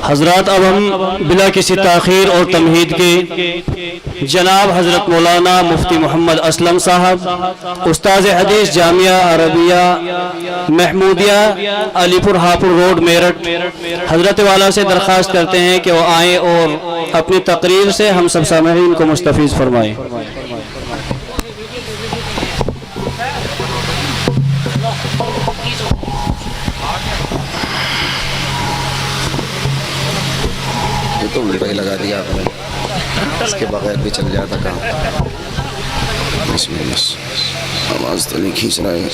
حضرات، اب ہم بلا کسی تاخیر اور تمہید کے جناب حضرت مولانا مفتی محمد اسلم صاحب، استاذ حدیث جامعہ عربیہ محمودیہ علی پور ہاپور روڈ میرٹھ، حضرت والا سے درخواست کرتے ہیں کہ وہ آئیں اور اپنی تقریر سے ہم سب سامعین کو مستفیض فرمائیں۔ تو الٹا ہی لگا دیا آپ نے، اس کے بغیر بھی چل جاتا کام۔ بسم اللہ، آواز تو نہیں کھینچ رہا ہے۔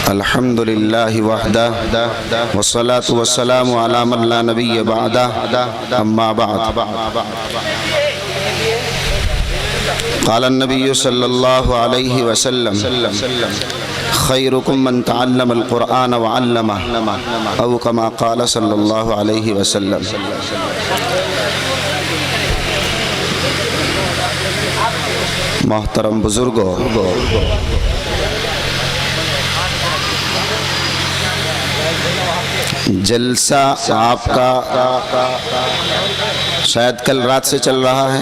الحمد للہ وحدہ والصلاة والسلام علی من لا نبی بعدہ، اما بعد۔ قال النبی صلی اللہ علیہ وسلم خیرکم من تعلم القرآن وعلمہ، او کما قال صلی اللہ علیہ وسلم۔ محترم بزرگوں، جلسہ آپ کا شاید کل رات سے چل رہا ہے،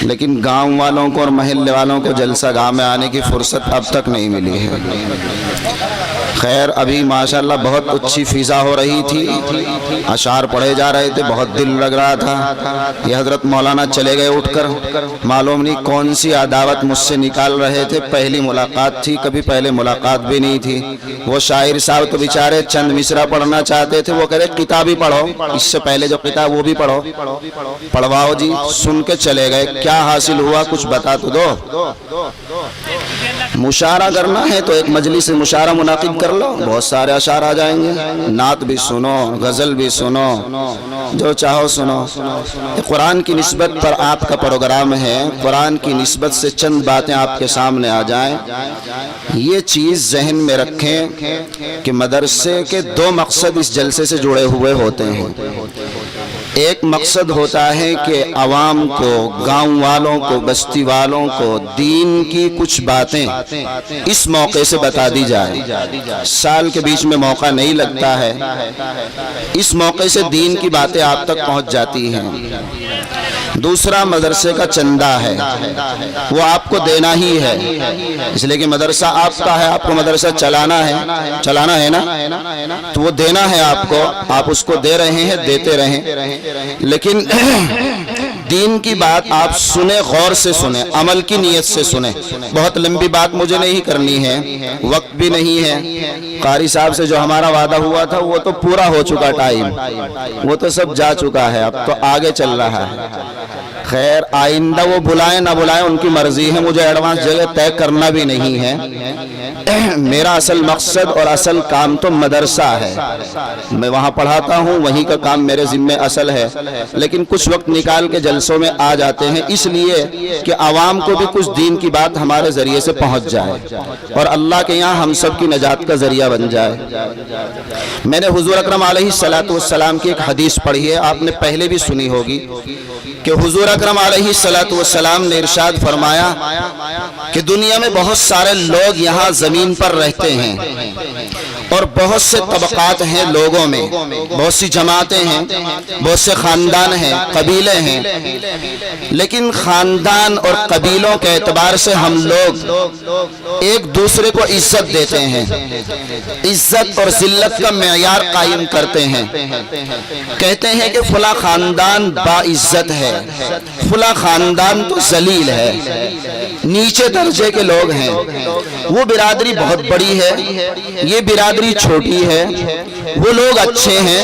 لیکن گاؤں والوں کو اور محلے والوں کو جلسہ گاہ میں آنے کی فرصت اب تک نہیں ملی ہے۔ خیر، ابھی ماشاءاللہ بہت اچھی فضا ہو رہی تھی، اشعار پڑھے جا رہے تھے، بہت دل لگ رہا تھا۔ یہ حضرت مولانا چلے گئے اٹھ کر، معلوم نہیں کون سی عداوت مجھ سے نکال رہے تھے۔ پہلی ملاقات تھی، کبھی پہلے ملاقات بھی نہیں تھی۔ وہ شاعر صاحب تو بیچارے چند مصرع پڑھنا چاہتے تھے، وہ کہہ رہے کتاب ہی پڑھو، اس سے پہلے جو کتاب وہ بھی پڑھو۔ پڑھواؤ جی، سن کے چلے گئے۔ کیا حاصل ہوا کچھ بتا تو دو۔ مشاعرہ کرنا ہے تو ایک مجلس سے مشاعرہ منعقد کر لو، بہت سارے اشعار آ جائیں گے، نعت بھی سنو، غزل بھی سنو، جو چاہو سنو۔ قرآن کی نسبت پر آپ کا پروگرام ہے، قرآن کی نسبت سے چند باتیں آپ کے سامنے آ جائیں۔ یہ چیز ذہن میں رکھیں کہ مدرسے کے دو مقصد اس جلسے سے جڑے ہوئے ہوتے ہیں۔ ایک مقصد ہوتا ہے کہ عوام کو، گاؤں والوں کو، بستی والوں کو دین کی کچھ باتیں اس موقع سے بتا دی جائے۔ سال کے بیچ میں موقع نہیں لگتا ہے، اس موقع سے دین کی باتیں آپ تک پہنچ جاتی ہیں۔ دوسرا مدرسے کا چندہ ہے، وہ آپ کو دینا ہی ہے، اس لیے کہ مدرسہ آپ کا ہے، آپ کو مدرسہ چلانا ہے نا، تو وہ دینا ہے آپ کو، آپ اس کو دے رہے ہیں، دیتے رہیں۔ لیکن دین کی بات آپ سنیں، غور سے سنیں، عمل کی نیت سے سنیں۔ بہت لمبی بات مجھے نہیں کرنی ہے، وقت بھی نہیں ہے۔ قاری صاحب سے جو ہمارا وعدہ ہوا تھا وہ تو پورا ہو چکا، ٹائم وہ تو سب جا چکا ہے، اب تو آگے چل رہا ہے۔ خیر، آئندہ وہ بلائیں نہ بلائیں ان کی مرضی ہے، مجھے ایڈوانس جگہ طے کرنا بھی نہیں ہے۔ میرا اصل مقصد اور اصل کام تو مدرسہ ہے، میں وہاں پڑھاتا ہوں، وہیں کا کام میرے ذمہ اصل ہے، لیکن کچھ وقت نکال کے جلسوں میں آ جاتے ہیں اس لیے کہ عوام کو بھی کچھ دین کی بات ہمارے ذریعے سے پہنچ جائے اور اللہ کے یہاں ہم سب کی نجات کا ذریعہ بن جائے۔ میں نے حضور اکرم علیہ السلام کی ایک حدیث پڑھی ہے، آپ نے پہلے بھی سنی ہوگی کہ حضور اکرم علیہ السلام نے ارشاد فرمایا کہ دنیا میں بہت سارے لوگ یہاں زمین پر رہتے ہیں اور بہت سے طبقات ہیں لوگوں میں، بہت سی جماعتیں ہیں، بہت سے خاندان ہیں، قبیلے ہیں، لیکن خاندان اور قبیلوں کے اعتبار سے ہم لوگ ایک دوسرے کو عزت دیتے ہیں، عزت اور ذلت کا معیار قائم کرتے ہیں، کہتے ہیں کہ فلاں خاندان باعزت ہے، فلاں خاندان تو ذلیل ہے، نیچے درجے کے لوگ ہیں، وہ برادری بہت بڑی ہے، یہ برادری چھوٹی ہے، وہ لوگ اچھے ہیں،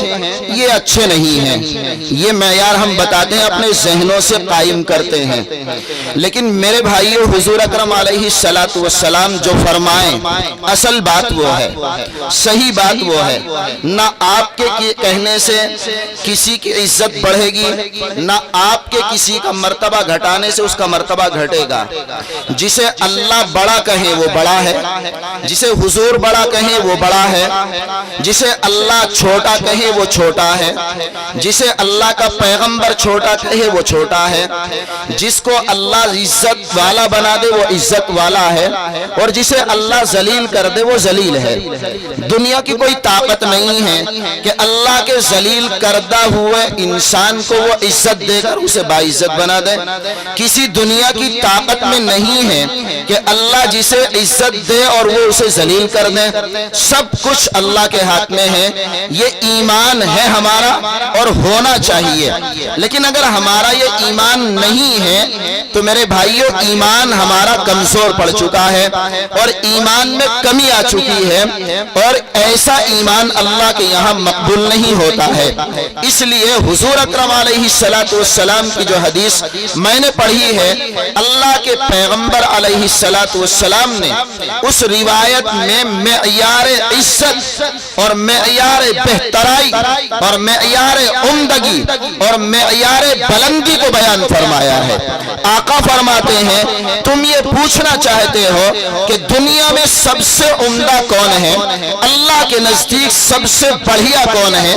یہ اچھے نہیں ہیں، یہ معیار ہم بتاتے ہیں، اپنے ذہنوں سے قائم کرتے ہیں۔ لیکن میرے بھائیو، حضور اکرم علیہ السلام جو فرمائیں اصل بات وہ ہے، صحیح بات وہ ہے، نہ آپ کے کہنے سے کسی کی عزت بڑھے گی، نہ آپ کے کسی کا مرتبہ گھٹانے سے اس کا مرتبہ گھٹے گا۔ جسے اللہ بڑا کہے وہ بڑا ہے، جسے حضور بڑا کہے وہ بڑا ہے، جسے اللہ چھوٹا کہے وہ چھوٹا ہے، جسے اللہ کا پیغمبر چھوٹا کہے وہ چھوٹا ہے، جس کو اللہ عزت والا بنا دے وہ عزت والا ہے، اور جسے اللہ ذلیل کر دے وہ ذلیل ہے۔ دنیا کی کوئی طاقت نہیں ہے کہ اللہ کے ذلیل کردہ ہوئے انسان کو وہ عزت دے کر اسے باعزت بنا دے۔ کسی دنیا کی طاقت میں نہیں ہے کہ اللہ جسے عزت دے اور وہ اسے ذلیل کر دے۔ سب کچھ اللہ کے ہاتھ میں ہے۔ یہ ایمان ہے ہمارا اور ہونا چاہیے، لیکن اگر ہمارا یہ ایمان نہیں ہے تو میرے بھائیوں ایمان ہمارا کمزور پڑ چکا ہے اور ایمان میں کمی آ چکی ہے، اور ایسا ایمان اللہ کے یہاں مقبول نہیں ہوتا ہے۔ اس لیے حضور اکرم علیہ السلام کی جو حدیث میں نے پڑھی ہے، اللہ کے پیغمبر علیہ السلام نے اس روایت میں معیار عزت اور معیار بہترائی اور معیار عمدگی اور معیار بلندی کو بیان فرمایا ہے۔ آقا فرماتے ہیں تم یہ پوچھنا چاہتے ہو کہ دنیا میں سب سے عمدہ کون ہے، اللہ کے نزدیک سب سے بڑھیا کون ہے،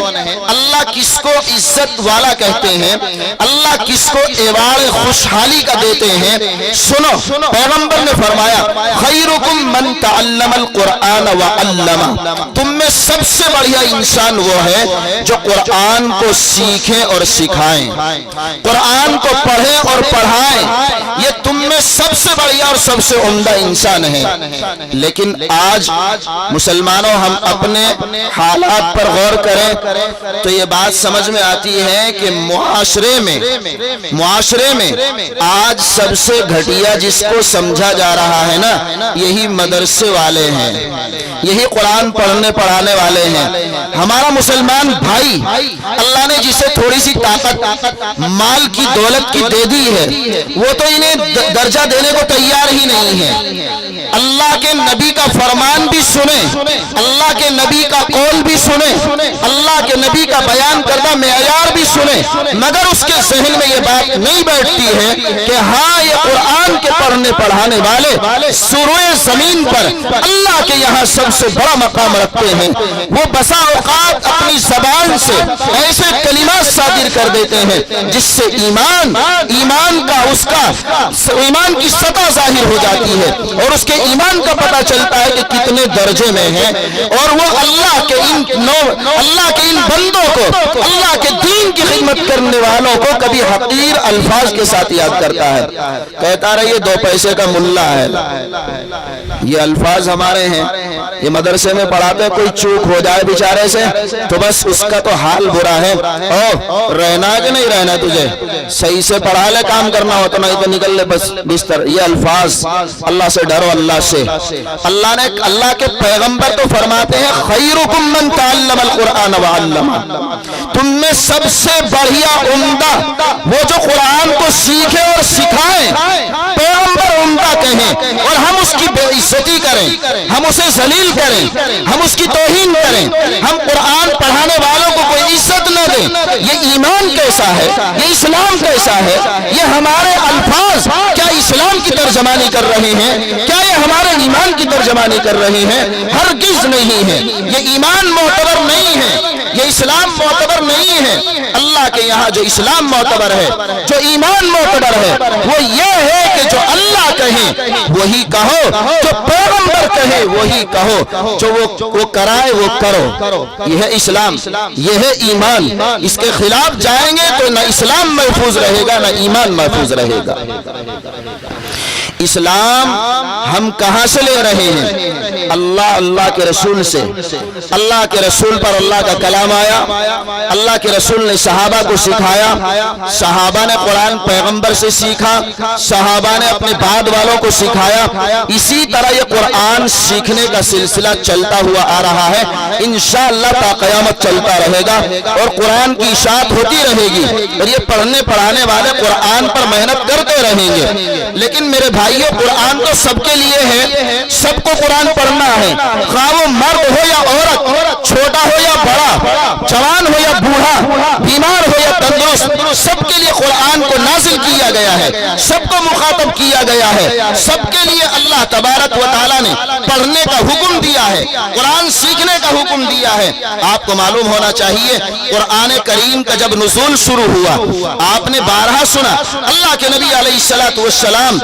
اللہ کس کو عزت والا کہتے ہیں، اللہ کس کو ایوار خوشحالی کا دیتے ہیں۔ سنو، پیغمبر نے فرمایا خیرکم من تعلم القرآن وعلمہ، تم میں سب سے بڑھیا انسان وہ ہے جو قرآن کو سیکھیں اور سکھائیں، قرآن کو پڑھیں اور پڑھائیں، یہ تم میں سب سے بڑھیا اور سب سے عمدہ انسان ہے۔ لیکن آج مسلمانوں ہم اپنے حالات پر غور کریں تو یہ بات سمجھ میں آتی ہے کہ معاشرے میں آج سب سے گھٹیا جس کو سمجھا جا رہا ہے نا، یہی مدرسے والے ہیں، یہی قرآن پڑھنے پڑھانے والے ہیں۔ ہمارا مسلمان بھائی اللہ نے جسے تھوڑی سی طاقت مال کی دولت کی دے دی ہے، وہ تو انہیں درجہ دینے کو تیار ہی نہیں ہے۔ اللہ کے نبی کا فرمان بھی سنیں، اللہ کے نبی کا قول بھی سنیں، اللہ کے نبی کا بیان کردہ معیار بھی سنیں، مگر اس کے ذہن میں یہ بات نہیں بیٹھتی ہے کہ ہاں یہ قرآن کے پڑھنے پڑھانے والے سروئے زمین پر اللہ کے یہاں سب سے بڑا مقام رکھتے ہیں۔ وہ بسا اوقات اپنی زبان سے ایسے کلمات صادر کر دیتے ہیں جس سے ایمان کی سطح ظاہر ہو جاتی ہے اور اس کے ایمان کا پتہ چلتا ہے کہ کتنے درجے میں ہے، اور وہ اللہ کے ان بندوں کو، اللہ کے دین کی خدمت کرنے والوں کو کبھی حقیر الفاظ کے ساتھ یاد کرتا ہے، کہتا رہے یہ 2 پیسے کا ملا ہے۔ یہ الفاظ ہمارے ہیں، یہ مدرسے میں پڑھاتے کوئی چوک ہو جائے بیچارے سے تو بس اس کا تو حال برا ہے، او رہنا کہ نہیں رہنا، تجھے صحیح سے پڑھا لے، کام کرنا ہو تو نہیں تو نکل لے بس بستر۔ یہ الفاظ، اللہ سے ڈرو، اللہ سے۔ اللہ کے پیغمبر تو فرماتے ہیں خیرکم من تعلم القرآن وعلمہ، تم میں سب سے بڑھیا عمدہ وہ جو قرآن کو سیکھے اور سکھائیں۔ پیغمبر عمدہ کہیں اور ہم اس کی بے عزتی کریں، ہم اسے ذلیل کریں، ہم اس کی توہین کریں، ہم قرآن پڑھانے والوں کو کوئی عزت نہ دیں، یہ ایمان کیسا ہے، یہ اسلام کیسا ہے؟ یہ ہمارے الفاظ کیا اسلام کی ترجمانی کر رہے ہیں؟ کیا یہ ہمارے ایمان کی ترجمانی کر رہے ہیں، ہرگز نہیں ہے۔ یہ ایمان معتبر نہیں ہے، یہ اسلام معتبر نہیں ہے۔ اللہ کے یہاں جو اسلام معتبر ہے، جو ایمان معتبر ہے، وہ یہ ہے کہ جو اللہ کہے وہی کہو، جو پیغمبر کہے وہی کہو، جو وہ کرائے وہ کرو۔ یہ ہے اسلام، یہ ہے ایمان۔ اس کے خلاف جائیں گے تو نہ اسلام محفوظ رہے گا نہ ایمان محفوظ رہے گا۔ اسلام ہم کہاں سے لے رہے ہیں؟ اللہ کے رسول سے۔ اللہ کے رسول پر اللہ کا کلام آیا، اللہ کے رسول نے صحابہ کو سکھایا، صحابہ نے قرآن پیغمبر سے سیکھا، صحابہ نے اپنے بعد والوں کو سکھایا۔ اسی طرح یہ قرآن سیکھنے کا سلسلہ چلتا ہوا آ رہا ہے، انشاءاللہ تا قیامت چلتا رہے گا اور قرآن کی اشاعت ہوتی رہے گی، اور یہ پڑھنے پڑھانے والے قرآن پر محنت کرتے رہیں گے۔ لیکن میرے بھائیو، قرآن تو سب کے لیے ہے، سب کو قرآن پڑھنا ہے، خواہ وہ مرد ہو یا عورت، چھوٹا ہو یا بڑا، جوان ہو یا بوڑھا، بیمار ہو یا تندرست، سب کے لیے قرآن کو نازل کیا گیا ہے، سب کو مخاطب کیا گیا ہے۔ سب کے لیے اللہ تبارک و تعالیٰ نے پڑھنے کا حکم دیا ہے، قرآن سیکھنے کا حکم دیا ہے۔ آپ کو معلوم ہونا چاہیے، قرآن کریم کا جب نزول شروع ہوا، آپ نے بارہا سنا، اللہ کے نبی علیہ السلام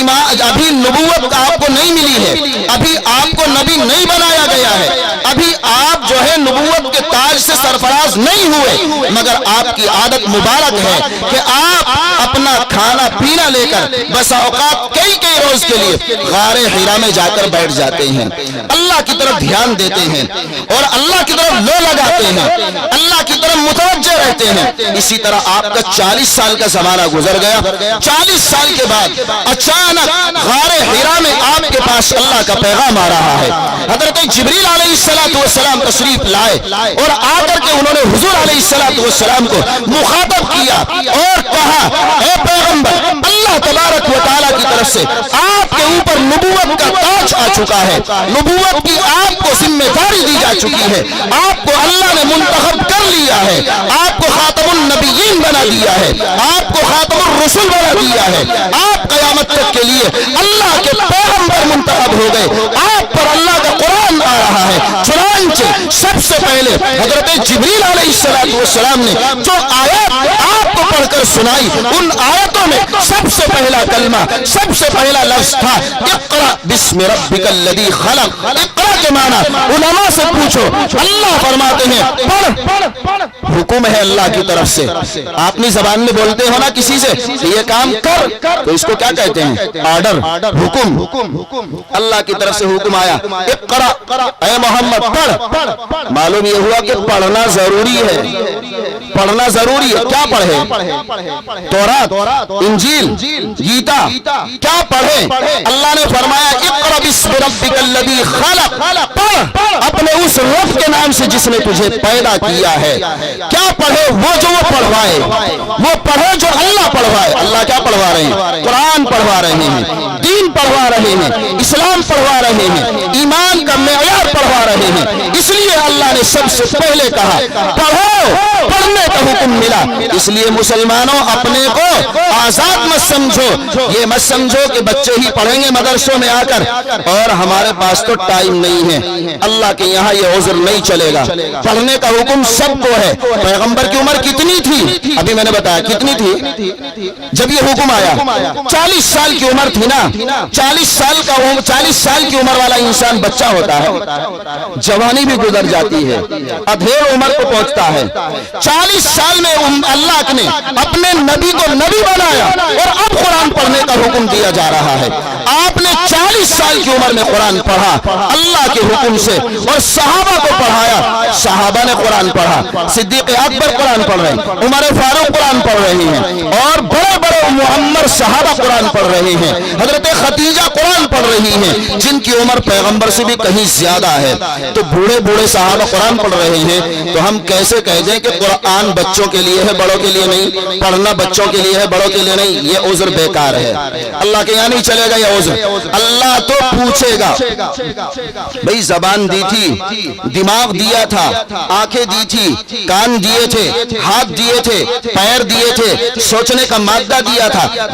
ابھی نبوت آپ کو نہیں ملی ہے، ابھی آپ کو نبی نہیں بنایا گیا ہے، ابھی آپ جو ہے نبوت کے تاج سے سرفراز نہیں ہوئے، مگر آپ کی عادت مبارک ہے کہ آپ اپنا کھانا پینا لے کر بسا اوقات کئی روز کے لیے غار حرا میں جا کر بیٹھ جاتے ہیں، اللہ کی طرف دھیان دیتے ہیں اور اللہ کی طرف لو لگاتے ہیں، اللہ کی طرف متوجہ رہتے ہیں۔ اسی طرح آپ کا 40 سال کا زمانہ گزر گیا، 40 سال کے بعد اچانک غار حرا میں آپ کے پاس اللہ کا پیغام آ رہا ہے۔ حضرت جبریل علیہ السلام تشریف لائے اور آ کر کے انہوں نے حضور علیہ السلام کو مخاطب کیا اور کہا، اے پیغمبر، اللہ تبارک و تعالیٰ کی طرف سے آپ کے اوپر نبوت کا تاج آ چکا ہے، نبوت کی آپ کو ذمہ داری دی جا چکی ہے، آپ کو اللہ نے منتخب کر لیا ہے، آپ کو خاتم النبیین بنا دیا ہے، آپ کو خاتم الرسل بنا دیا ہے، آپ قیامت تک کے لیے اللہ کے پیغمبر منتخب ہو گئے، آپ پر اللہ کا قرآن آ رہا ہے۔ چنانچہ سب سے پہلے حضرت جبریل علیہ السلام نے جو آیات آپ کو پڑھ کر سنائی، ان آیتوں میں سب سے پہلا کلمہ، سب سے پہلا لفظ تھا اقرأ بسم ربک الذی خلق۔ اقرأ کے معنی علماء سے پوچھو، اللہ فرماتے ہیں پڑھ، حکم ہے اللہ کی طرف سے۔ آپ اپنی زبان میں بولتے ہو نا کسی سے یہ کام کر، تو اس کو کیا کہتے ہیں؟ آرڈر، حکم۔ اللہ کی طرف سے حکم آیا، اقرأ، اے محمد پڑھ۔ معلوم یہ ہوا کہ پڑھنا ضروری ہے، پڑھنا ضروری ہے۔ کیا پڑھے؟ تورات، انجیل، گیتا، کیا پڑھے؟ اللہ نے فرمایا اقرأ بسم ربک الذی خلق، پڑھ اپنے اس رب کے نام سے جس نے تجھے پیدا کیا ہے۔ کیا پڑھے؟ وہ جو وہ پڑھوائے، وہ پڑھے جو اللہ پڑھوائے۔ اللہ کیا پڑھوا رہے ہیں؟ قرآن پڑھوا رہے ہیں، دین پڑھوا رہے ہیں، اسلام پڑھوا رہے ہیں، ایمان کا معیار پڑھوا رہے ہیں۔ اس لیے اللہ نے سب سے پہلے کہا پڑھو، پڑھنے کا حکم ملا۔ اس لیے مسلمانوں اپنے کو آزاد مت سمجھو، یہ مت سمجھو کہ بچے ہی پڑھیں گے مدرسوں میں آ کر اور ہمارے پاس تو ٹائم نہیں ہے۔ اللہ کے یہاں یہ عذر نہیں چلے گا، پڑھنے کا حکم سب کو ہے۔ پیغمبر کی عمر کتنی تھی؟ ابھی میں نے بتایا کتنی تھی جب یہ حکم آیا؟ 40 سال کی عمر تھی نا۔ 40 سال کی عمر والا انسان بچہ ہوتا ہے، جوانی بھی گزر جاتی ہے، ادھیڑ عمر کو پہنچتا ہے۔ 40 سال میں اللہ نے اپنے نبی کو نبی بنایا اور اب قرآن پڑھنے کا حکم دیا جا رہا ہے۔ آپ نے 40 سال کی عمر میں قرآن پڑھا اللہ کے حکم سے اور صحابہ کو پڑھایا، صحابہ نے قرآن پڑھا، صدیق اکبر قرآن پڑھ رہے ہیں، عمر فاروق قرآن پڑھ رہے ہیں اور بڑے بڑے معمر صحابہ قرآن پڑھ رہے ہیں، حضرت خدیجہ قرآن پڑھ رہی ہیں جن کی عمر پیغمبر سے بھی کہیں زیادہ ہے۔ تو بوڑھے بوڑھے صحابہ قرآن پڑھ رہے ہیں، تو ہم کیسے کہہ دیں کہ قرآن بچوں کے لیے ہے بڑوں کے لیے نہیں، پڑھنا بچوں کے لیے ہے بڑوں کے لیے نہیں؟ یہ عذر بیکار ہے، اللہ کے یہاں نہیں چلے گا یہ عذر۔ اللہ تو پوچھے گا، بھئی زبان دی تھی، دماغ دیا تھا، آنکھیں دی تھی، کان دیے تھے، ہاتھ دیے تھے، پیر دیے تھے، سوچنے کا مادہ دیا تھا،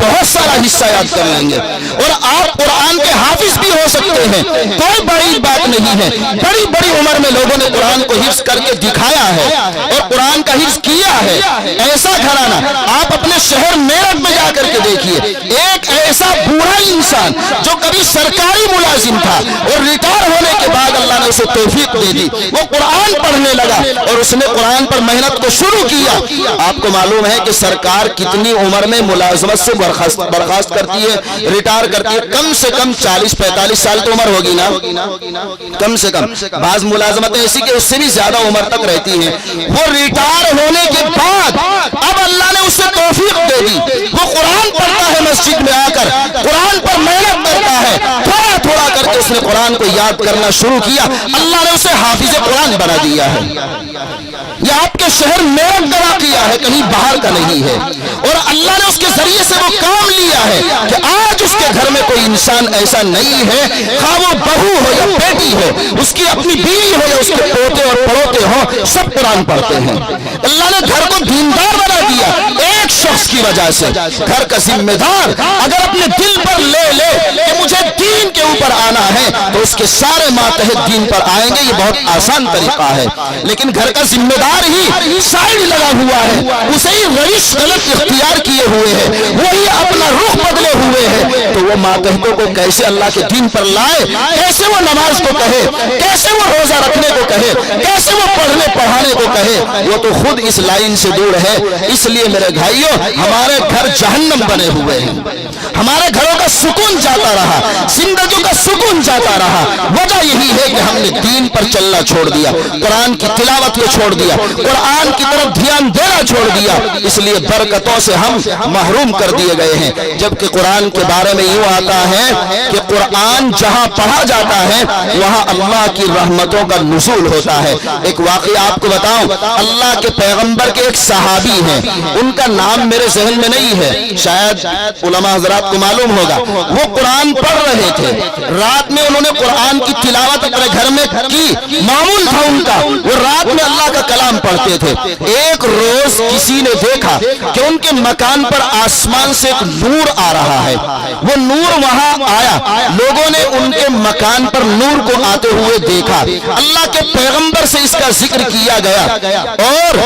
بہت سارا حصہ یاد کر لیں گے اور آپ قرآن کے حافظ بھی ہو سکتے ہیں، کوئی بڑی بات نہیں ہے۔ بڑی بڑی عمر میں لوگوں نے قرآن کو حفظ کر کے دکھایا ہے اور قرآن کا حفظ کیا ہے۔ ایسا گھرانہ آپ اپنے شہر میرٹھ میں جا کر کے دیکھیے، ایک ایسا بوڑھا انسان جو کبھی سرکاری ملازم تھا اور ریٹائر ہونے کے بعد اللہ نے اسے توفیق دے دی، وہ قرآن پڑھنے لگا اور اس نے قرآن پر محنت کو شروع کیا۔ آپ کو معلوم ہے کہ سرکار کتنی عمر میں ملازمت سے برخاست کرتی ہے، ریٹائر کرتی ہے؟ کم سے کم 40-45 سال تو عمر ہوگی نا، کم سے کم۔ بعض ملازمتیں ایسی کہ اس سے بھی زیادہ عمر تک رہتی ہیں۔ وہ ریٹائر ہونے کے بعد اب اللہ نے اسے توفیق دے دی، وہ قرآن پڑھتا ہے مسجد میں آ کر، قرآن پر محنت کرتا ہے، تھوڑا تھوڑا کر کے اس نے قرآن کو یاد کرنا شروع کیا، اللہ نے اسے حافظ قرآن بنا دیا ہے۔ یہ آپ کے شہر میرٹھ کا واقعہ ہے، کہیں باہر کا نہیں ہے، اور اللہ نے اس کے ذریعے سے وہ کام لیا ہے کہ آج اس کے گھر میں کوئی انسان ایسا نہیں ہے، خواہ وہ بہو ہو یا بیٹی ہو، اس کی اپنی بیوی ہو یا اس کے پوتے اور پڑوتے ہوں، سب قرآن پڑھتے ہیں۔ اللہ نے گھر کو دیندار بنا دیا ایک شخص کی وجہ سے۔ گھر کا ذمہ دار اگر اپنے دل پر لے کہ مجھے دین کے اوپر آنا ہے تو اس کے سارے ماتحت دین پر آئیں گے، یہ بہت آسان طریقہ ہے۔ لیکن گھر کا ذمہ دار ہی سائڈ لگا ہوا ہے، اسے ہی روش غلط اختیار کیے ہوئے ہے، وہی اپنا رخ بدلے ہوئے ہے، تو وہ ماتحتوں کو کیسے اللہ کے دین پر لائے، کیسے وہ نماز کو کہے، کیسے وہ روزہ رکھنے کو کہے، کیسے وہ پڑھنے پڑھانے کو کہے؟ وہ تو خود اس لائن سے دور ہے۔ اس لیے میرے بھائیوں، ہمارے گھر جہنم بنے ہوئے ہیں، ہمارے گھروں کا سکون جاتا رہا، زندگیوں کا سکون جاتا رہا۔ وجہ یہی ہے کہ ہم نے دین پر چلنا چھوڑ دیا، قرآن کی تلاوت کو چھوڑ دیا، قرآن کی طرف دھیان دینا چھوڑ دیا، اس لیے برکتوں سے ہم محروم کر دیے گئے ہیں۔ جبکہ قرآن کے بارے میں یوں آتا ہے کہ قرآن جہاں پڑھا جاتا ہے وہاں اللہ کی رحمتوں کا نزول ہوتا ہے۔ ایک واقعہ آپ کو بتاؤں، اللہ کے پیغمبر کے ایک صحابی ہیں، ان کا نام میرے ذہن میں نہیں ہے، شاید علماء حضرات کو معلوم ہوگا۔ وہ قرآن پڑھ رہے تھے، رات میں انہوں نے قرآن کی تلاوت اپنے گھر میں کی، معمول تھا ان کا، وہ رات میں اللہ کا کلام پڑھتے تھے۔ ایک روز کسی نے دیکھا کہ ان کے مکان پر آسمان سے ایک نور آ رہا ہے، وہ نور وہاں آیا، لوگوں نے ان کے مکان پر نور کو آتے ہوئے دیکھا، اللہ کے پیغمبر سے اس کا ذکر کیا گیا، اور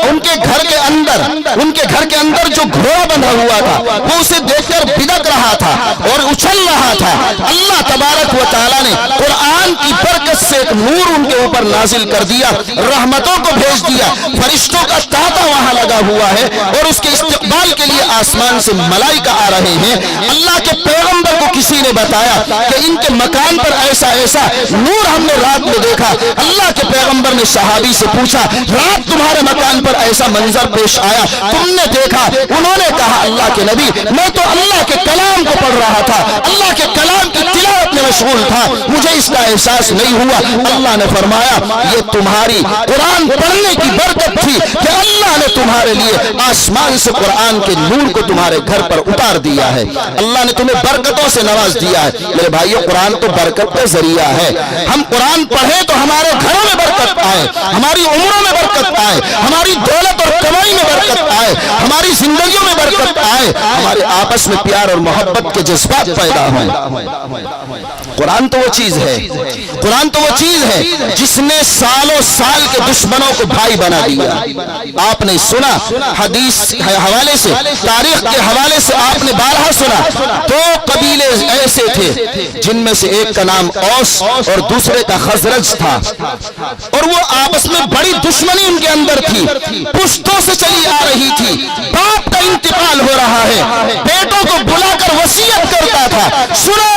ان کے گھر کے اندر جو گھوڑا بندھا ہوا تھا وہ اسے دیکھ کر بدک رہا تھا اور اچھل رہا تھا۔ اللہ تبارک و تعالیٰ نے قرآن کی برکت سے ایک نور ان کے اوپر نازل کر دیا، رحمتوں کو بھیج دیا، فرشتوں کا تانتا وہاں لگا ہوا ہے اور اس کے استقبال کے لیے آسمان سے ملائکہ آ رہے ہیں۔ اللہ کے پیغمبر کو کسی نے بتایا کہ ان کے مکان پر ایسا ایسا نور ہم نے رات میں دیکھا۔ اللہ کے پیغمبر نے صحابی سے پوچھا، رات تمہارے مکان پر ایسا منظر پیش آیا، تم نے دیکھا؟ انہوں نے کہا، اللہ کے نبی، میں تو اللہ کے کلام کو پڑھ رہا تھا، اللہ کے کلام کی تلاوت میں مشغول تھا، مجھے اس کا احساس نہیں ہوا۔ اللہ نے فرمایا، یہ تمہاری قرآن پڑھنے کی برکت تھی کہ اللہ نے تمہارے لیے آسمان سے قرآن کے نور کو تمہارے گھر پر اتار دیا ہے، اللہ نے تمہیں برکتوں سے نواز دیا ہے۔ میرے بھائیو، قرآن تو برکت کا ذریعہ ہے، ہم قرآن پڑھیں تو ہمارے گھروں میں برکت آئے، ہماری عمروں میں برکت آئے، ہماری دولت اور کمائی میں برکت آئے، ہماری زندگیوں میں برکت آئے، ہمارے آپس میں پیار اور محبت کے جذبات پیدا ہوں۔ قرآن تو وہ چیز ہے، قرآن تو وہ چیز ہے جس نے سالوں سال کے دشمنوں کو بھائی بنا دیا۔ آپ نے سنا، حدیث حوالے سے، تاریخ کے حوالے سے آپ نے بارہا سنا، دو قبیلے ایسے تھے جن میں سے ایک کا نام اوس اور دوسرے کا خزرج تھا، اور وہ آپس میں بڑی دشمنی ان کے اندر تھی، پشتوں سے چلی آ رہی تھی۔ باپ کا انتقال ہو رہا ہے، بیٹوں کو بلا کر وصیت کرتا تھا، سنو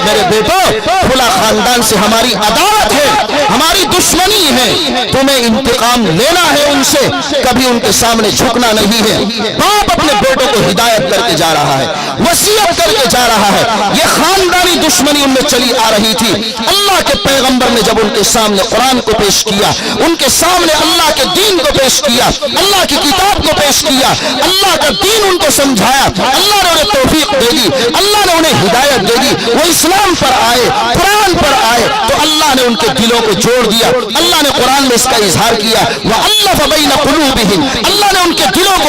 میرے بیٹو، فلاں خاندان سے ہماری عداوت ہے، ہماری دشمنی ہے، تمہیں انتقام لینا ہے ان سے، کبھی ان کے سامنے جھکنا نہیں ہے۔ باپ اپنے بیٹوں کو ہدایت کر کے جا رہا ہے، وصیت کر کے جا رہا ہے، یہ خاندانی دشمنی ان میں چلی آ رہی تھی۔ اللہ کے پیغمبر نے جب ان کے سامنے قرآن کو پیش کیا، ان کے سامنے اللہ کے دین کو پیش کیا، اللہ کی کتاب کو پیش کیا، اللہ کا دین ان کو سمجھایا، اللہ نے انہیں توفیق دے دی، اللہ نے انہیں ہدایت دے دی، وہ اسلام پر آئے، قرآن پر آئے، تو اللہ نے ان کے دلوں کو جوڑ دیا۔ اللہ نے قرآن میں اس کا اظہار کیا، وَأَلَّفَ بَيْنَ قُلُوبِهِمْ، اللہ نے ان کے دلوں کو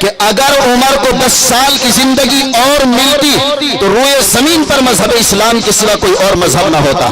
کہ اگر عمر کو 10 سال کی زندگی اور ملتی تو روئے زمین پر مذہب اسلام کے سوا کوئی اور مذہب نہ ہوتا.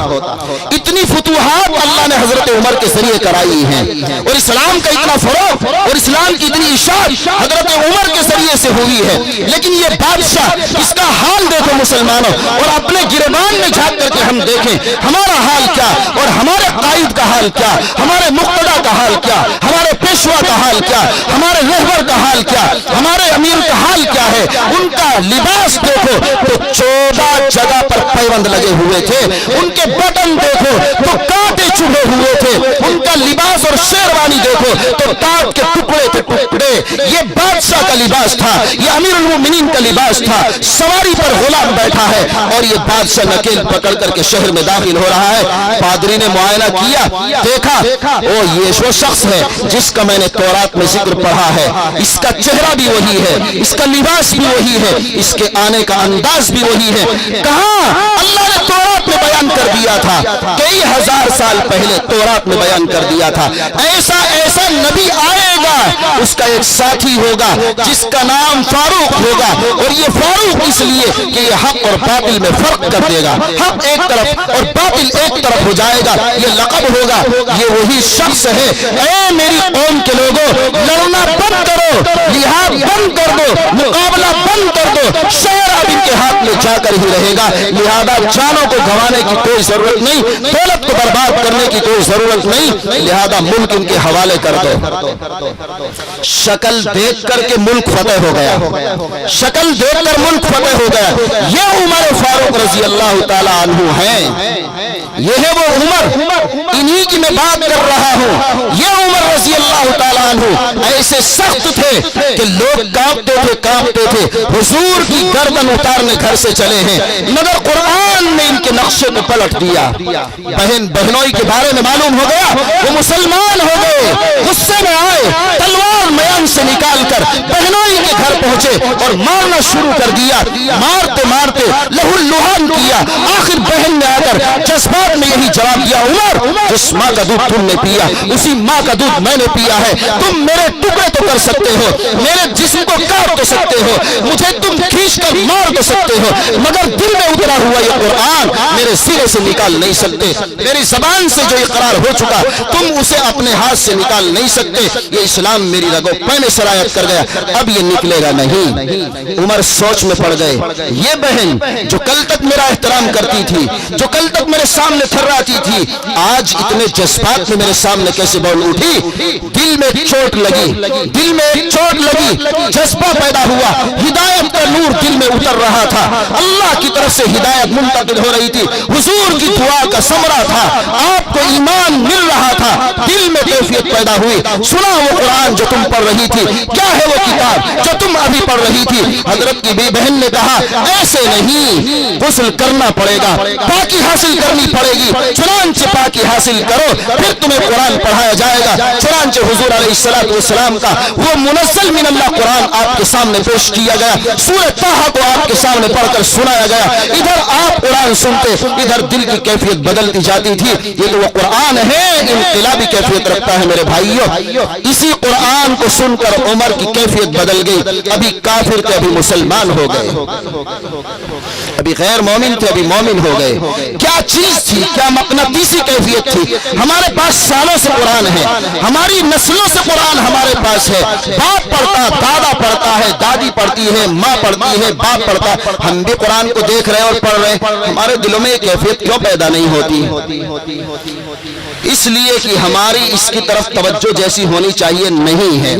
اتنی فتوحات اللہ نے حضرت عمر کے ذریعے کرائی ہیں اور اسلام کا اتنا فروغ اور اسلام کی اتنی اشاعت حضرت عمر کے ذریعے سے ہوئی ہے. لیکن یہ بادشاہ، اس کا حال دیکھو مسلمانوں، اور اپنے گریبان میں جھانک کر کے ہم دیکھیں ہمارا حال کیا اور ہمارے قائد کا حال کیا، ہمارے مقتدی کا حال کیا، ہمارے پیشوا کا حال کیا، ہمارے رہبر کا حال کیا، ہمارے امیر کا حال کیا ہے. ان کا لباس دیکھو تو 14 جگہ پر پیوند لگے ہوئے تھے. ان کے بٹن دیکھو تو کانٹے چبھے ہوئے تھے. ان کا لباس اور شیروانی دیکھو تو تاج کے ٹکڑے تھے ٹکڑے. یہ بادشاہ کا لباس تھا، یہ امیر المومنین کا لباس تھا. سواری پر غلام بیٹھا ہے اور یہ بادشاہ نکیل پکڑ کر کے شہر میں داخل ہو رہا ہے. پادری نے معائنہ کیا، دیکھا او یہ وہ شخص ہے جس کا میں نے تورات میں ذکر پڑھا ہے. اس کا چہرہ بھی وہی ہے، اس کا لباس بھی وہی ہے، اس کے آنے کا انداز بھی وہی ہے. کہاں اللہ نے تورات میں بیان کر دیا تھا، کئی ہزار سال پہلے تورات میں بیان کر دیا تھا ایسا ایسا نبی آئے گا، اس کا ایک ساتھی ہوگا جس کا نام فاروق ہوگا. اور یہ فاروق اس لیے کہ یہ حق اور باطل میں فرق کر دے گا، حق ایک طرف اور باطل ایک طرف ہو جائے گا. یہ لقب ہوگا، یہ وہی شخص ہے. اے میری قوم کے لوگوں، لڑنا بند کرو، لحاظ بند کر دو، مقابلہ بند کر دو. شہر اب ان کے ہاتھ میں جا کر ہی رہے گا. لہذا جانوں کو گنوانے کی کوئی ضرورت نہیں، دولت کو برباد کرنے کی کوئی ضرورت نہیں. لہذا ملک ان کے حوالے کر دو. شکل دیکھ کر کے ملک فتح ہو گیا، شکل دیکھ کر ملک فتح ہو گیا. یہ عمر فاروق رضی اللہ تعالی عنہ ہیں، یہ ہے وہ عمر، انہی کی میں بات کر رہا ہوں. یہ عمر رضی اللہ تعالیٰ عنہ ایسے سخت تھے کہ لوگ کانپتے تھے. حضور کی گردن اتارنے گھر سے چلے ہیں، مگر قرآن نے ان کے نقشے کو پلٹ دیا. بہن بہنوئی کے بارے میں معلوم ہو گیا، وہ مسلمان ہو گئے. غصے میں آئے، تلوار میان سے نکال کر بہنوئی کے گھر پہنچے اور مارنا شروع کر دیا. مارتے مارتے لہو لہان کیا. آخر بہن نے آ کر جذبات میں یہی جواب دیا، عمر جس ماں کا دودھ تم نے پیا اسی ماں کا دودھ میں نے پیا ہے. تم میرے ٹکڑے تو کر سکتے ہو، میرے جسم کو کاٹ تو سکتے ہو، مجھے تم کھینچ کر مار تو سکتے ہو، مگر دل میں اترا ہوا یہ قرآن میرے سرے سے نکال نہیں سکتے. میری زبان سے جو اقرار ہو چکا تم اسے اپنے ہاتھ سے نکال نہیں سکتے. یہ اسلام میری رگوں پہ میں سرایت کر گیا، اب یہ نکلے گا نہیں. عمر سوچ میں پڑ گئے. یہ بہن جو کل تک میرا احترام کرتی تھی، جو کل تک میرے سامنے تھراتی تھی، آج اتنے جذبات میں میرے سامنے کیسے بول اٹھی؟ دل میں چوٹ لگی، دل میں ایک چوٹ لگی، جذبہ پیدا ہوا. ہدایت کا نور دل میں اتر رہا تھا، اللہ کی طرف سے ہدایت منتقل ہو رہی تھی. حضور کی دعا کا ثمرہ تھا، آپ کو ایمان مل رہا تھا. دل میں کیفیت پیدا ہوئی. سنا وہ قرآن جو تم پڑھ رہی تھی، کیا ہے وہ کتاب جو تم ابھی پڑھ رہی تھی؟ حضرت کی بی بہن نے کہا ایسے نہیں، غسل کرنا پڑے گا، پاکی حاصل کرنی پڑے گی. چنانچہ پاکی حاصل کرو پھر تمہیں قرآن پڑھایا جائے گا. چنانچہ حضور علیہ السلام کا وہ منزل من اللہ قرآن آپ کے سامنے پیش کیا گیا. سورہ طٰہٰ کو آپ کے سامنے پڑھ کر سنایا گیا. ادھر آپ قرآن سنتے، ادھر دل کی کیفیت بدلتی جاتی تھی. یہ تو وہ قرآن ہے، انقلابی کیفیت رکھتا ہے میرے بھائیوں. اسی قرآن کو سن کر عمر کی کیفیت بدل گئی. ابھی کافر تھے ابھی مسلمان ہو گئے، ابھی غیر مومن تھے ابھی مومن ہو گئے. کیا چیز تھی، کیا مقناطیسی کیفیت تھی؟ ہمارے پاس سالوں سے قرآن ہے، ہماری نسلوں سے قرآن ہمارے پاس ہے. باپ پڑھتا، دادا پڑھتا ہے، دادی پڑھتی ہے، ماں پڑھتی ہے، باپ پڑھتا ہے. ہم بھی قرآن کو دیکھ رہے اور پڑھ رہے، ہمارے دلوں میں یہ کیفیت کیوں پیدا نہیں ہوتی؟ اس لیے کہ ہماری اس کی طرف توجہ جیسی ہونی چاہیے نہیں ہے.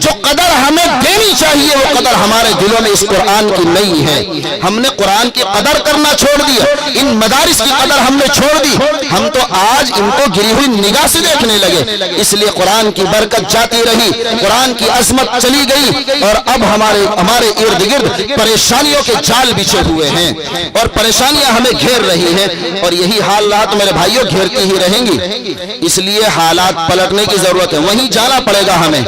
جو قدر ہمیں دینی چاہیے وہ قدر ہمارے دلوں میں اس قرآن کی نہیں ہے. ہم نے قرآن کی قدر کرنا چھوڑ دیا، ان مدارس کی قدر ہم نے چھوڑ دی. ہم تو آج ان کو گری ہوئی نگاہ سے دیکھنے لگے. اس لیے قرآن کی برکت جاتی رہی، قرآن کی عظمت چلی گئی، اور اب ہمارے ارد گرد پریشانیوں کے جال بچھے ہوئے ہیں اور پریشانیاں ہمیں گھیر رہی ہیں. اور یہی حالات میرے بھائیوں گھیرتی ہی رہیں گی. اس لیے حالات پلٹنے کی ضرورت ہے. وہیں جانا پڑے گا ہمیں.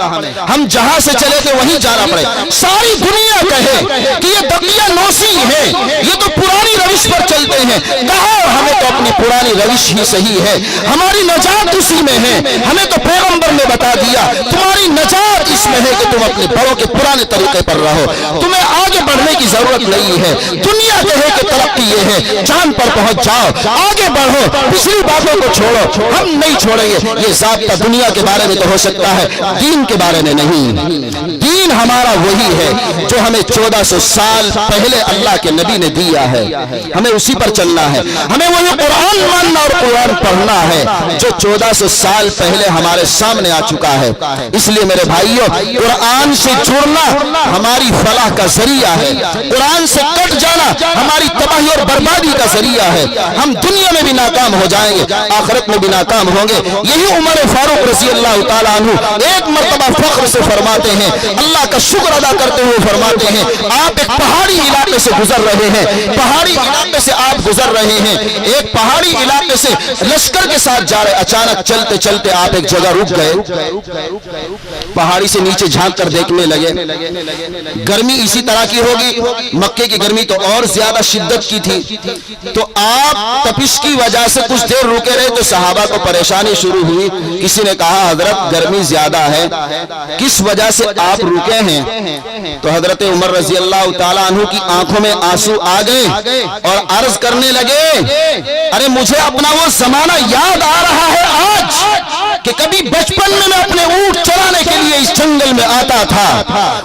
ہم جہاں سے چلے تھے وہیں جانا پڑے. ساری دنیا کہے کہ یہ دقیہ نوسی ہے، یہ تو پرانی روش پر چلتے ہیں۔ کہا ہمیں تو اپنی پرانی روش ہی صحیح ہے، ہماری نجات اسی میں ہے۔ ہمیں تو پیغمبر نے بتا دیا تمہاری نجات اس میں ہے کہ تم اپنے بڑوں کے پرانے طریقے پر رہو، تمہیں آگے بڑھنے کی ضرورت نہیں ہے۔ دنیا کہے کہ ترقی یہ ہے، چاند پر پہنچ جاؤ، آگے بڑھو، پچھلی باتوں کو چھوڑو۔ ہم نہیں چھوڑیں گے۔ یہ ضابطہ دنیا کے بارے میں تو ہو سکتا ہے، دین کے بارے میں نہیں۔ دین ہمارا وہی ہے جو ہمیں 1400 سال پہلے اللہ کے نبی نے دیا ہے، ہمیں اسی پر چلنا ہے۔ ہمیں وہی قرآن ماننا اور قرآن پڑھنا ہے جو 1400 سال پہلے ہمارے سامنے آ چکا ہے۔ اس لیے میرے بھائیوں، قرآن سے جڑنا ہماری فلاح کا ذریعہ ہے، قرآن سے کٹ جانا ہماری تباہی اور بربادی کا ذریعہ ہے۔ ہم دنیا میں بھی ناکام ہو جائیں گے، آخرت میں بھی ناکام ہوں گے۔ یہی عمر فاروق رضی اللہ تعالیٰ عنہ ایک مرتبہ فخر سے فرماتے ہیں، اللہ کا شکر ادا کرتے ہوئے فرماتے ہیں، آپ ایک پہاڑی علاقے سے گزر رہے ہیں، پہاڑی علاقے سے آپ گزر رہے ہیں، ایک پہاڑی علاقے سے لشکر کے ساتھ جا رہے، اچانک چلتے چلتے آپ ایک جگہ رک گئے، پہاڑی سے نیچے جھانک کر دیکھنے لگے۔ گرمی اسی طرح کی ہوگی، مکے کی گرمی تو اور زیادہ شدت کی تھی، تو آپ تپش کی وجہ سے کچھ دیر رکے رہے تو صحابہ کو پریشانی شروع ہوئی۔ کسی نے کہا حضرت گرمی زیادہ ہے، کس وجہ سے آپ رکے ہیں؟ تو حضرت عمر رضی اللہ تعالیٰ عنہ کی آنکھوں میں آنسو آ گئے اور عرض کرنے لگے، ارے مجھے اپنا وہ زمانہ یاد آ رہا ہے آج کہ کبھی بچپن میں اپنے اونٹ چرانے کے لیے اس جنگل میں آتا تھا،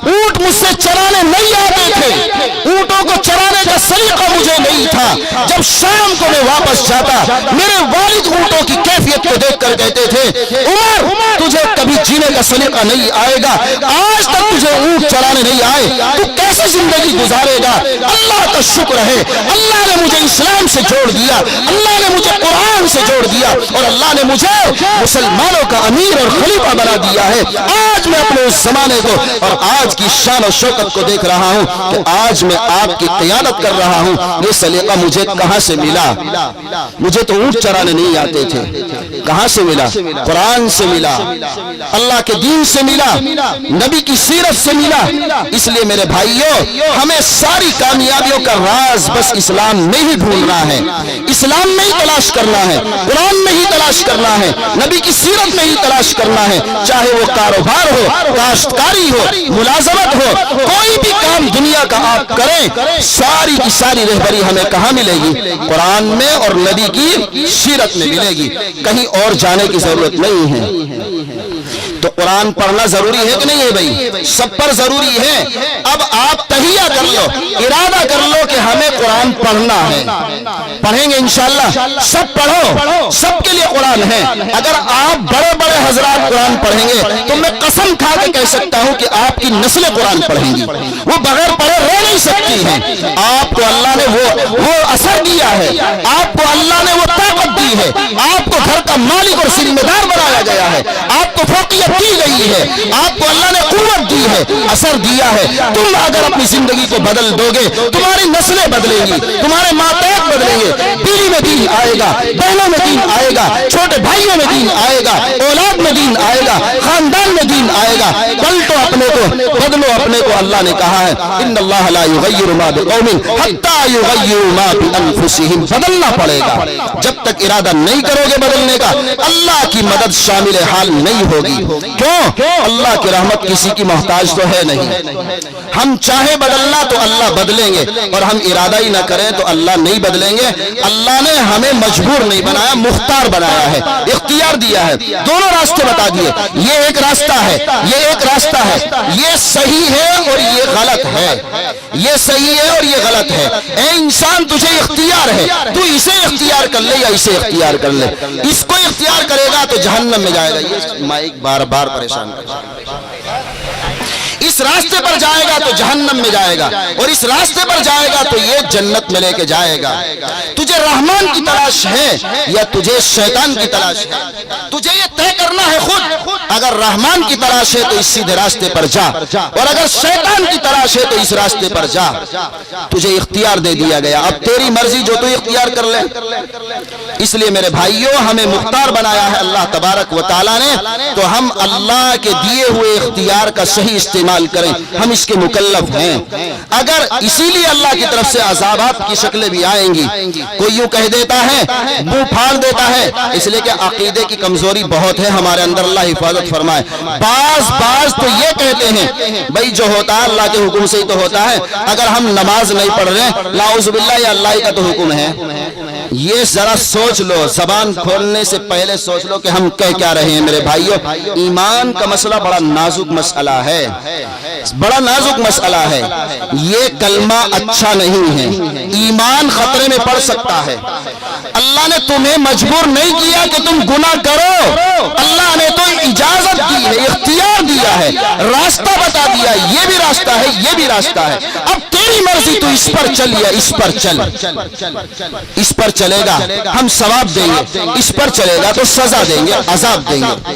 اونٹ مجھ سے چرانے نہیں آتے تھے، اونٹوں کو چرانے کا سلیقہ مجھے نہیں تھا۔ جب شام کو میں واپس جاتا، میرے والد اونٹوں کی کیفیت کو دیکھ کر کہتے تھے، عمر تجھے کبھی جینے کا سلیقہ نہیں آئے گا، آج تک تجھے اونٹ چرانے نہیں آئے، تو کیسے زندگی گزارے گا؟ اللہ کا شکر ہے، اللہ نے مجھے اسلام سے جوڑ دیا، اللہ نے مجھے قرآن سے جوڑ دیا، اور اللہ نے مجھے مسلمانوں کا امیر اور خلیفہ بنا دیا ہے۔ آج میں اپنے اس زمانے کو اور آج کی شان و شوکت کو دیکھ رہا ہوں کہ آج میں آپ کی قیادت کر رہا ہوں۔ یہ سلیقہ مجھے کہاں سے ملا؟ مجھے تو اونٹ چرانے نہیں آتے تھے، کہاں سے ملا؟ قرآن سے ملا، اللہ کے دین سے ملا، نبی کی سیرت سے ملا۔ اس لیے میرے بھائیوں، ہمیں ساری کامیابیوں کا راز بس اسلام میں ہی ڈھونڈنا ہے، اسلام میں ہی تلاش کرنا ہے، قرآن میں ہی تلاش کرنا ہے، نبی کی سیرت میں ہی تلاش کرنا ہے۔ چاہے وہ کاروبار ہو، کاشتکاری ہو، ملازمت ہو، کوئی بھی کام دنیا کا آپ کریں، ساری کی ساری رہبری ہمیں کہاں ملے گی؟ قرآن میں اور نبی کی سیرت میں ملے گی، کہیں اور جانے کی ضرورت نہیں ہے۔ تو قرآن پڑھنا ضروری ہے کہ نہیں ہے بھائی؟ سب پر ضروری ہے۔ اب آپ تہیہ کر لو، ارادہ کر لو کہ ہمیں قرآن پڑھنا ہے، پڑھیں گے انشاءاللہ۔ سب پڑھو، سب کے لیے قرآن ہے۔ اگر آپ بڑے بڑے حضرات قرآن پڑھیں گے تو میں قسم کھا کے کہہ سکتا ہوں کہ آپ کی نسل قرآن پڑھیں گی، وہ بغیر پڑھے رہ نہیں سکتی ہیں۔ آپ کو اللہ نے وہ اثر دیا ہے، آپ کو اللہ نے وہ طاقت دی ہے، آپ کو گھر کا مالک اور ذمہ دار بنایا گیا ہے، آپ کو فوقیت دی گئی ہے، آپ کو اللہ نے قوت دی ہے، اثر دیا ہے۔ تم اگر اپنی زندگی کو بدل دو گے، تمہاری نسلیں بدلیں گی، تمہارے ماتحت بدلیں گے، بیوی میں دین آئے گا، بہنوں میں دین آئے گا، چھوٹے بھائیوں میں دین آئے گا، اولاد میں دین آئے گا، خاندان میں دین آئے گا۔ پلٹو اپنے کو، بدلو اپنے کو۔ اللہ نے کہا ہے ان اللہ لا یغیر ما بقوم حتی یغیروا ما بانفسہم، بدلنا پڑے گا۔ جب تک ارادہ نہیں کرو گے بدلنے کا، اللہ کی مدد شامل حال نہیں ہوگی۔ کیوں؟ اللہ کی رحمت کسی کی محتاج تو ہے نہیں۔ ہم چاہے بدلنا تو اللہ بدلیں گے، اور ہم ارادہ ہی نہ کریں تو اللہ نہیں بدلیں گے۔ اللہ نے ہمیں مجبور نہیں بنایا، مختار بنایا ہے، اختیار دیا ہے۔ دونوں راستے بتا دیے، یہ ایک راستہ ہے، یہ ایک راستہ ہے، یہ صحیح ہے اور یہ غلط ہے، یہ صحیح ہے اور یہ غلط ہے۔ اے انسان، تجھے اختیار ہے، تو اسے اختیار کر لے یا اسے اختیار کر لے۔ اس کو اختیار کرے گا تو جہنم میں جائے گا۔ یہ مائک بار بار پریشان کرتا ہے۔ اس راستے پر جائے گا تو جہنم میں جائے گا، اور اس راستے پر جائے گا تو یہ جنت میں لے کے جائے گا۔ تجھے رحمان کی تلاش ہے یا تجھے شیطان کی تلاش ہے؟ تجھے یہ طے کرنا ہے خود۔ اگر رحمان کی تلاش ہے تو اس سیدھے راستے پر جا، اور اگر شیطان کی تلاش ہے تو اس راستے پر جا۔ تجھے اختیار دے دیا گیا، اب تیری مرضی، جو تو اختیار کر لے۔ اس لیے میرے بھائیوں ہمیں مختار بنایا ہے اللہ تبارک و تعالیٰ نے، تو ہم اللہ کے دیے ہوئے اختیار کا صحیح استعمال کریں، ہم اس کے مکلف ہیں۔ اگر اسی لیے اللہ کی طرف سے عذابات کی شکلیں بھی آئیں گی، کوئی یوں کہہ دیتا ہے، منہ پھاڑ دیتا ہے، اس لیے کہ عقیدے کی کمزوری بہت ہے ہمارے اندر، اللہ حفاظت فرمائے۔ بعض تو یہ کہتے ہیں بھئی جو ہوتا ہے اللہ کے حکم سے ہی تو ہوتا ہے، اگر ہم نماز نہیں پڑھ رہے نعوذ باللہ یہ اللہ ہی کا تو حکم ہے۔ یہ ذرا سوچ لو، زبان کھولنے سے پہلے سوچ لو کہ ہم کہہ کیا رہے ہیں۔ میرے بھائیوں ایمان کا مسئلہ بڑا نازک مسئلہ ہے، بڑا نازک مسئلہ ہے۔ یہ کلمہ اچھا نہیں ہے، ایمان خطرے میں پڑ سکتا ہے۔ اللہ نے تمہیں مجبور نہیں کیا کہ تم گناہ کرو، اللہ نے تو اجازت دی ہے، اختیار دیا ہے، راستہ بتا دیا، یہ بھی راستہ ہے، یہ بھی راستہ ہے، اب تیری مرضی، تو اس پر چل یا اس پر چل۔ اس پر چلے گا ہم ثواب دیں گے، اس پر چلے گا تو سزا دیں گے، عذاب دیں گے۔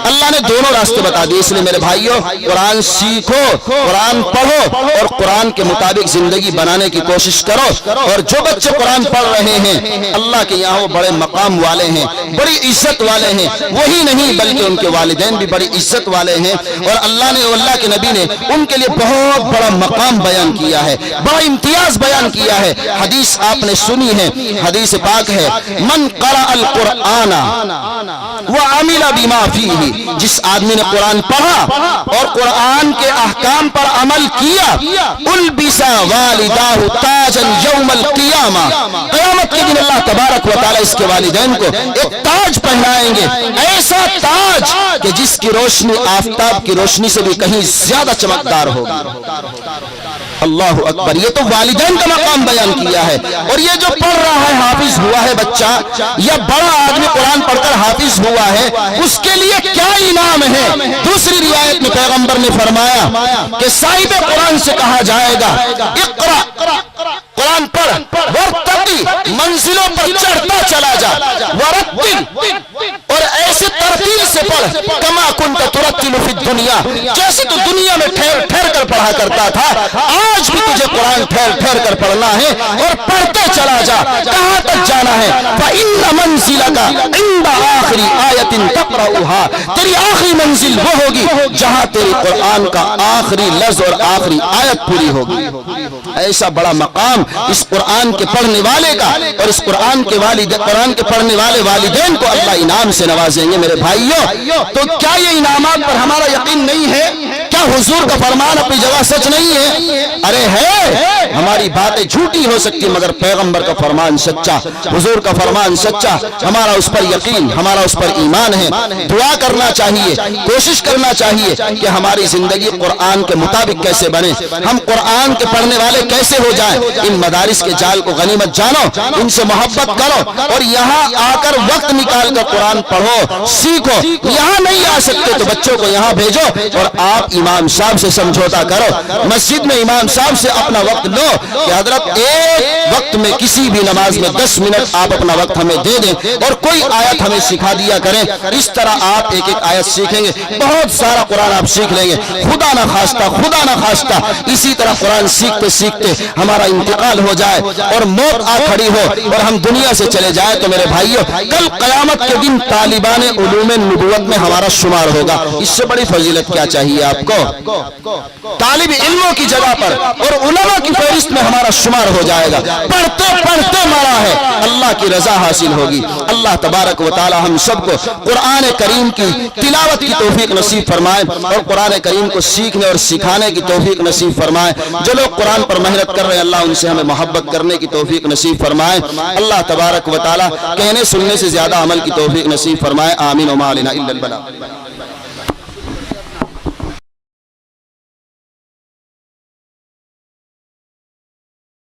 اللہ نے دونوں راستے بتا دیے، اس لیے میرے بھائیوں قرآن سیکھو، قرآن پڑھو، اور قرآن کے مطابق زندگی بنانے کی کوشش کرو۔ اور جو بچے قرآن پڑھ رہے ہیں اللہ کے یہاں وہ بڑے مقام والے ہیں، بڑی عزت والے ہیں، وہی نہیں بلکہ ان کے والدین بھی بڑی عزت والے ہیں، اور اللہ کے نبی نے ان کے لیے بہت بڑا مقام بیان کیا ہے، بڑا امتیاز بیان کیا ہے۔ حدیث آپ نے سنی ہے، حدیث پاک ہے، من قرأ القرآن وعمل بما فیہ، جس آدمی نے قرآن پڑھا اور قرآن کے احکام پر عمل کیا، البس والداہ تاجا یوم القیامہ، قیامت کے دن اللہ تبارک و تعالی اس کے والدین کو ایک تاج پہنائیں گے، ایسا تاج کہ جس کی روشنی آفتاب کی روشنی سے بھی کہیں زیادہ چمکدار ہوگی۔ اللہ اکبر، یہ تو والدین کا مقام بیان کیا ہے۔ اور یہ جو پڑھ رہا ہے، حافظ ہوا ہے بچہ یا بڑا آدمی قرآن پڑھ کر حافظ ہوا ہے، اس کے لیے کیا انعام ہے؟ دوسری روایت میں پیغمبر نے فرمایا کہ صاحب قرآن سے کہا جائے گا اقرا، قرآن پڑھ، ورتقی، منزلوں پر چڑھتا چلا جا، ورتل، اور ایسے ترتیل سے پڑھ، کما کنت ترتل فی الدنیا، جیسے تو دنیا میں ٹھہر ٹھہر کر پڑھا کرتا تھا، آج بھی تجھے قرآن ٹھہر ٹھہر کر پڑھنا ہے اور پڑھتے چلا جا۔ کہاں تک جانا ہے؟ فَإِنَّ مَنزِلَكَ عِنْدَ آخِرِ آیَةٍ تَقْرَؤُهَا، تیری آخری منزل وہ ہوگی جہاں تیری قرآن کا آخری لفظ اور آخری آیت پوری ہوگی۔ ایسا بڑا مقام اس قرآن کے پڑھنے والے کا، اور اس قرآن کے پڑھنے والے والدین کو اللہ انعام سے نوازیں گے۔ میرے بھائیوں تو کیا یہ انعامات پر ہمارا یقین نہیں ہے؟ کیا حضور کا فرمان اپنی جگہ سچ نہیں ہے؟ ارے ہے، ہماری باتیں جھوٹی ہو سکتی مگر پیغمبر کا فرمان سچا، حضور کا فرمان سچا، ہمارا اس پر یقین، ہمارا اس پر ایمان ہے۔ دعا کرنا چاہیے، کوشش کرنا چاہیے کہ ہماری زندگی قرآن کے مطابق کیسے بنے، ہم قرآن کے پڑھنے والے کیسے ہو جائیں۔ ان مدارس کے جال کو غنیمت جانو، ان سے محبت کرو، اور یہاں آ کر وقت نکال کر قرآن پڑھو، سیکھو۔ یہاں نہیں آ سکتے تو بچوں کو یہاں بھیجو، اور آپ امام صاحب سے سمجھوتا کرو، مسجد میں امام صاحب سے اپنا وقت لو کہ حضرت ایک وقت میں کسی بھی نماز میں 10 منٹ آپ اپنا وقت ہمیں دے دیں، اور کوئی آیت ہمیں سکھا دیا کریں۔ اس طرح آپ ایک ایک آیت سیکھیں گے، بہت سارا قرآن آپ سیکھ لیں گے، خدا نہ خواستہ اسی طرح قرآن سیکھتے سیکھتے ہمارا انتقال ہو جائے اور موت آ کھڑی ہو اور ہم دنیا سے چلے جائے تو میرے بھائیوں کل قیامت کے دن طالبان علوم نبوت میں ہمارا شمار ہوگا۔ اس سے بڑی فضیلت کیا چاہیے آپ کو؟ طالب علموں کی جگہ پر اور علماء کی فہرست میں ہمارا شمار ہو جائے گا۔ پڑھتے پڑھتے مرا ہے، اللہ کی رضا حاصل ہوگی۔ اللہ تبارک و تعالی ہم سب کو قرآن کریم کی تلاوت کی توفیق نصیب فرمائے، اور قرآن کریم کو سیکھنے اور سکھانے کی توفیق نصیب فرمائے۔ جو لوگ قرآن پر محنت کر رہے ہیں اللہ ان سے ہمیں محبت کرنے کی توفیق نصیب فرمائے۔ اللہ تبارک و تعالی کہنے سننے سے زیادہ عمل کی توفیق نصیب فرمائے۔ آمین وما علینا الا البلاغ۔